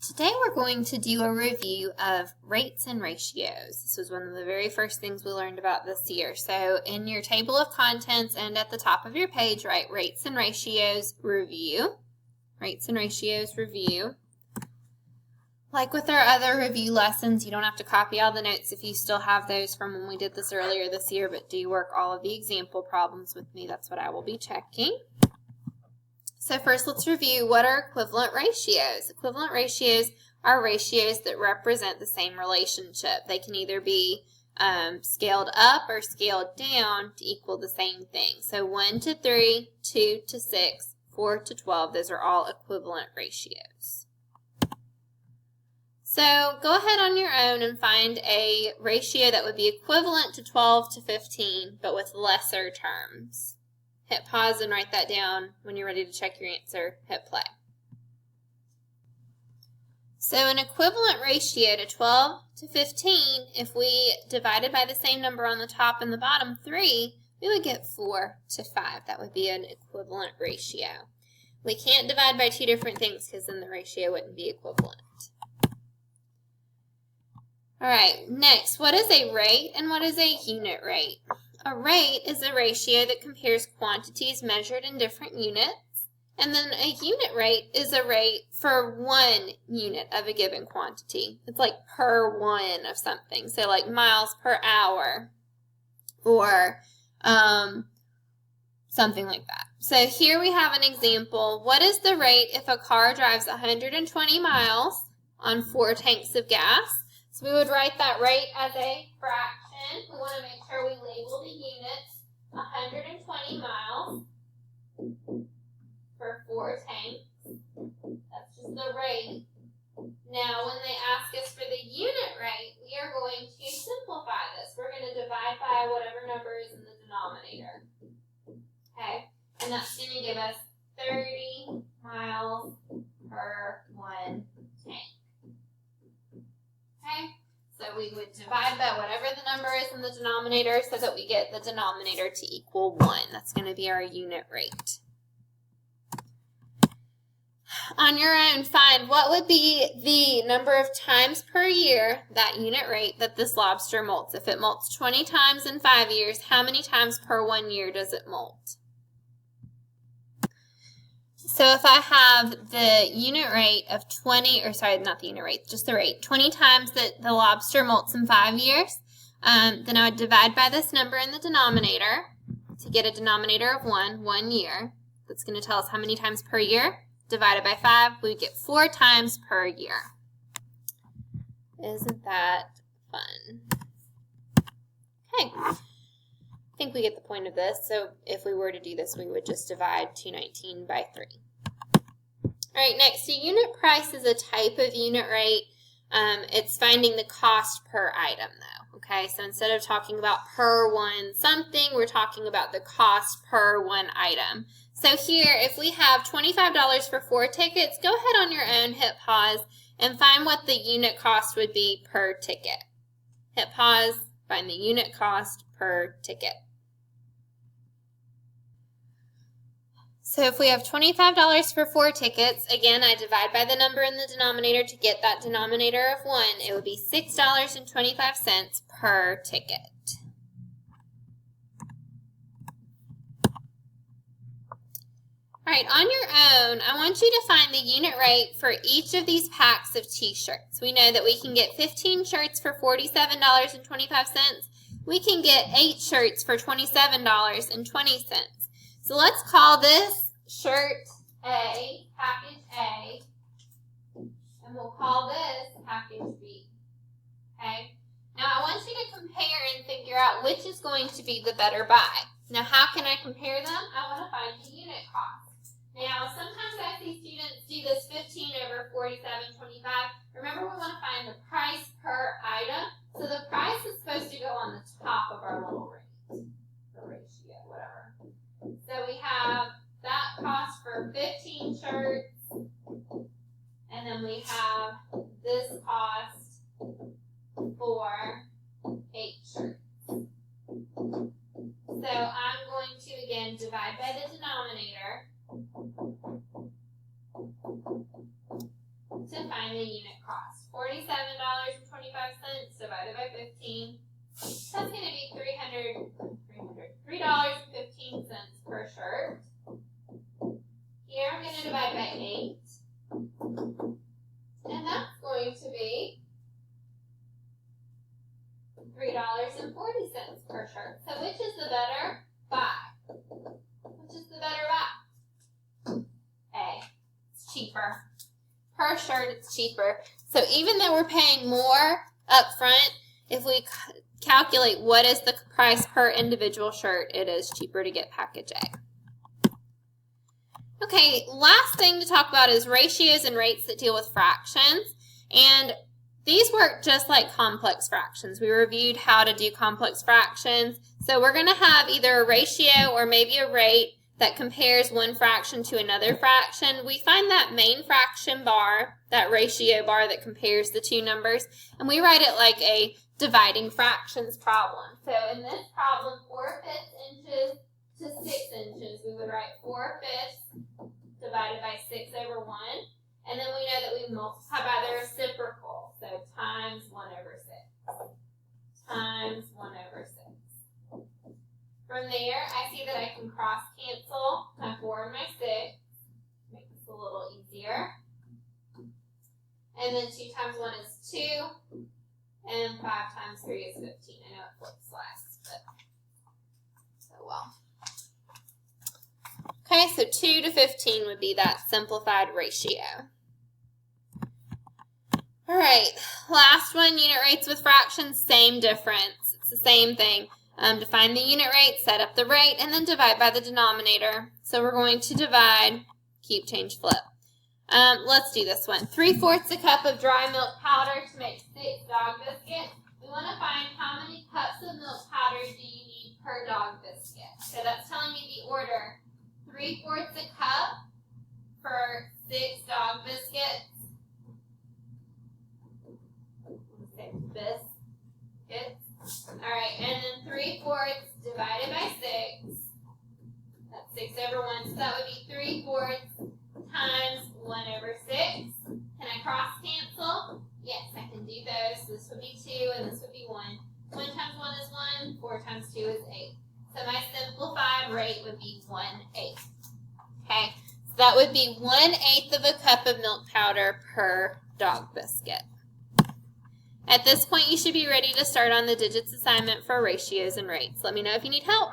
Today we're going to do a review of rates and ratios. This was one of the very first things we learned about this year. So in your table of contents and at the top of your page, write rates and ratios review. Rates and ratios review. Like with our other review lessons, you don't have to copy all the notes if you still have those from when we did this earlier this year, but do work all of the example problems with me. That's what I will be checking. So first, let's review what are equivalent ratios. Equivalent ratios are ratios that represent the same relationship. They can either be scaled up or scaled down to equal the same thing. So 1 to 3, 2 to 6, 4 to 12, those are all equivalent ratios. So go ahead on your own and find a ratio that would be equivalent to 12 to 15, but with lesser terms. Hit pause and write that down. When you're ready to check your answer, hit play. So an equivalent ratio to 12 to 15, if we divided by the same number on the top and the bottom, 3, we would get 4 to 5. That would be an equivalent ratio. We can't divide by two different things because then the ratio wouldn't be equivalent. All right, next, what is a rate and what is a unit rate? A rate is a ratio that compares quantities measured in different units, and then a unit rate is a rate for 1 unit of a given quantity. It's like per 1 of something, so like miles per hour or something like that. So here we have an example. What is the rate if a car drives 120 miles on 4 tanks of gas? So we would write that rate as a fraction. We want to make sure we label the units, 120 miles for 4 tanks. That's just the rate. Now, when they ask us for the unit rate, we are going to simplify this. We're going to divide by whatever number is in the denominator. Okay? And that's going to give us 30 miles per 1 tank. Okay? So we would divide by whatever the number is in the denominator so that we get the denominator to equal 1. That's going to be our unit rate. On your own, find what would be the number of times per year, that unit rate, that this lobster molts. If it molts 20 times in 5 years, how many times per 1 year does it molt? So if I have the unit rate of 20, or sorry, not the unit rate, just the rate, 20 times that the lobster molts in 5 years, then I would divide by this number in the denominator to get a denominator of 1 year. That's going to tell us how many times per year. Divided by 5, we get 4 times per year. Isn't that fun? Okay. I think we get the point of this. So if we were to do this, we would just divide 219 by 3. All right, next, so unit price is a type of unit rate. It's finding the cost per item, though. Okay, so instead of talking about per 1 something, we're talking about the cost per 1 item. So here, if we have $25 for 4 tickets, go ahead on your own, hit pause, and find what the unit cost would be per ticket. Hit pause, find the unit cost per ticket. So if we have $25 for 4 tickets, again, I divide by the number in the denominator to get that denominator of 1. It would be $6.25 per ticket. All right, on your own, I want you to find the unit rate for each of these packs of t-shirts. We know that we can get 15 shirts for $47.25. We can get 8 shirts for $27.20. So let's call this shirt A, package A, and we'll call this package B. Okay? Now I want you to compare and figure out which is going to be the better buy. Now how can I compare them? I want to find the unit cost. Now sometimes I see students do this 15 over 47.25. Remember, we want to find the price per item. So the price is supposed to go on the top of our little rate, the ratio, whatever. So we have that cost for 15 shirts, and then we have this cost for 8 shirts. So I'm going to, again, divide by the denominator to find the unit cost. $47.25 divided by 15. That's going to be $3.15 per shirt. Here I'm going to divide by 8. And that's going to be $3.40 per shirt. So which is the better buy? Which is the better buy? A. It's cheaper. Per shirt, it's cheaper. So even though we're paying more up front, if we calculate what is the price per individual shirt, it is cheaper to get package A. Okay, last thing to talk about is ratios and rates that deal with fractions. And these work just like complex fractions. We reviewed how to do complex fractions. So we're going to have either a ratio or maybe a rate that compares one fraction to another fraction. We find that main fraction bar, that ratio bar that compares the two numbers, and we write it like a dividing fractions problem. So in this problem, 4/5 inches to 6 inches, we would write 4/5 divided by 6 over 1. And then we know that we multiply by the reciprocal. So times 1 over 6. Times 1 over 6. From there, I see that I can cross cancel my 4 and my 6. Make this a little easier. And then 2 times 1 is 2. And 5 times 3 is 15. I know it flips last, but so well. Okay, so 2 to 15 would be that simplified ratio. All right, last one, unit rates with fractions, same difference. It's the same thing. To find the unit rate, set up the rate, and then divide by the denominator. So we're going to divide, keep, change, flip. Let's do this one. 3/4 a cup of dry milk powder to make 6 dog biscuits. We want to find how many cups of milk powder do you need per dog biscuit. So that's telling me the order. 3/4 a cup for 6 dog biscuits. Let's say biscuits. Alright, and then 3/4 divided by 6. That's 6 over 1. So that would be 3/4 times 1 over 6. Can I cross cancel? Yes, I can do those. So this would be 2 and this would be 1. 1 times 1 is 1. 4 times 2 is 8. So my simplified rate would be 1/8. Okay, so that would be 1/8 of a cup of milk powder per dog biscuit. At this point, you should be ready to start on the digits assignment for ratios and rates. Let me know if you need help.